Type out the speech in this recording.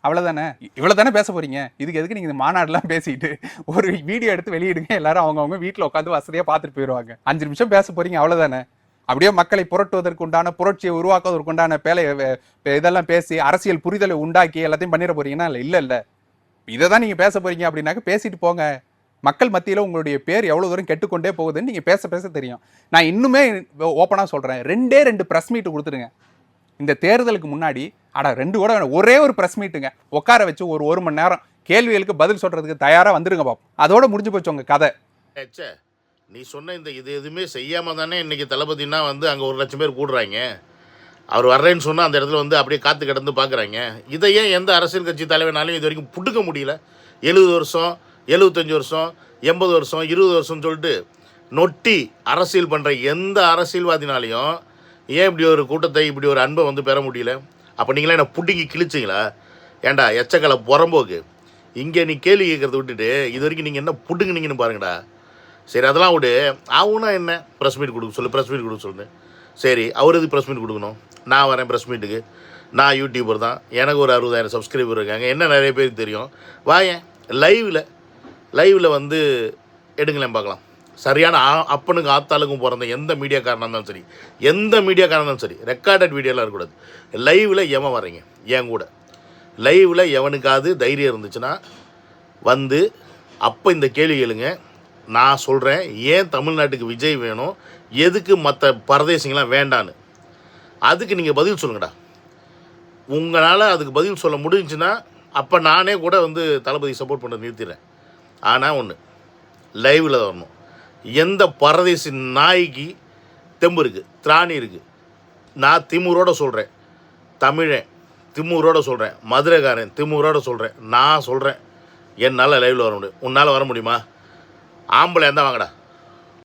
அவ்வளோதானே, இவ்வளோ தானே பேச போறீங்க. இதுக்கு எதுக்கு நீங்கள் இந்த மாநாடுலாம் பேசிட்டு ஒரு வீடியோ எடுத்து வெளியிடுங்க, எல்லாரும் அவங்கவுங்க வீட்டில் உட்காந்து வசதியாக பார்த்துட்டு போயிடுவாங்க. 5 நிமிஷம் பேச போறீங்க, அவ்வளோதானே. அப்படியே மக்களை புரட்டுவதற்கு உண்டான, புரட்சியை உருவாக்குவதற்கு உண்டான இதெல்லாம் பேசி அரசியல் புரிதலை உண்டாக்கி எல்லாத்தையும் பண்ணிட போறீங்கன்னா இல்லை. இதை தான் நீங்கள் பேச போறீங்க அப்படின்னாக்க பேசிட்டு போங்க. மக்கள் மத்தியில் உங்களுடைய பேர் எவ்வளோ தூரம் கெட்டுக்கொண்டே போகுதுன்னு நீங்கள் பேச தெரியும். நான் இன்னுமே ஓப்பனாக சொல்கிறேன், 2 ப்ரெஸ் மீட் கொடுத்துருங்க இந்த தேர்தலுக்கு முன்னாடி. 2 கூட வேணும், ஒரே ஒரு ப்ரெஸ் மீட்டுங்க உட்கார வச்சு ஒரு மணி நேரம் கேள்விகளுக்கு பதில் சொல்கிறதுக்கு தயாராக வந்துருங்க பாப்போம். அதோட முடிஞ்சு போச்சு உங்கள் கதை. நீ சொன்ன இது எதுவுமே செய்யாமல் தானே இன்றைக்கி தளபதினா அங்கே 1 லட்சம் பேர் கூடுறாங்க. அவர் வர்றேன்னு சொன்னால் அந்த இடத்துல அப்படியே காற்று கிடந்து பார்க்குறாங்க. இதை ஏன் எந்த அரசியல் கட்சி தலைவனாலையும் இது வரைக்கும் புடுக்க முடியல? 70 வருஷம், 75 வருஷம், 80 வருஷம், 20 வருஷம்னு சொல்லிட்டு நொட்டி அரசியல் பண்ணுற எந்த அரசியல்வாதினாலையும் ஏன் இப்படி ஒரு கூட்டத்தை, இப்படி ஒரு அன்பை பெற முடியல? அப்போ நீங்களே என்ன புடுங்கி கிழிச்சிங்களா? ஏன்டா எச்சக்கலை புறம்போக்கு, இங்கே நீ கேள்வி கேட்குறத விட்டுட்டு இது வரைக்கும் நீங்கள் என்ன புடுங்குனீங்கன்னு பாருங்கடா. சரி, அதெல்லாம் விடு. ஆகுனா என்ன, ப்ரெஸ் மீட் கொடுக்க சொல்லு. சரி, அவர் எதுக்கு ப்ரெஸ் மீட் கொடுக்கணும்? நான் வரேன் ப்ரெஸ் மீட்டுக்கு. நான் யூடியூபர் தான், எனக்கு ஒரு 60,000 சப்ஸ்கிரைபர் இருக்காங்க, என்ன நிறைய பேருக்கு தெரியும். வாயேன் லைவில் எடுங்களேன் பார்க்கலாம். சரியான அப்பனுக்கு ஆத்தாளுக்கும் பிறந்த எந்த மீடியாக்காரனாக இருந்தாலும் சரி, ரெக்கார்டட் வீடியோலாம் இருக்கக்கூடாது. லைவில் எவன் வரீங்க என் கூட, லைவில் எவனுக்காவது தைரியம் இருந்துச்சுன்னா அப்போ இந்த கேள்வி கேளுங்க. நான் சொல்கிறேன், ஏன் தமிழ்நாட்டுக்கு விஜய் வேணும், எதுக்கு மற்ற பரதேசிங்களாம் வேண்டான்னு. அதுக்கு நீங்கள் பதில் சொல்லுங்கடா. உங்களால் அதுக்கு பதில் சொல்ல முடிஞ்சுன்னா அப்போ நானே கூட தளபதி சப்போர்ட் பண்ண நிறுத்திடுறேன். ஆனால் ஒன்று, லைவில் வரணும். எந்த பரதேசி நாய்க்கு தெம்பு இருக்குது, திராணி இருக்குது? நான் திமுரோடு சொல்கிறேன், தமிழன் திமுரோடு சொல்கிறேன், மதுரைக்காரன் திமுரோடு சொல்கிறேன். நான் சொல்கிறேன், என்னால் லைவில் வர முடியும். உன்னால் வர முடியுமா? ஆம்பளை இருந்தால் வாங்கடா.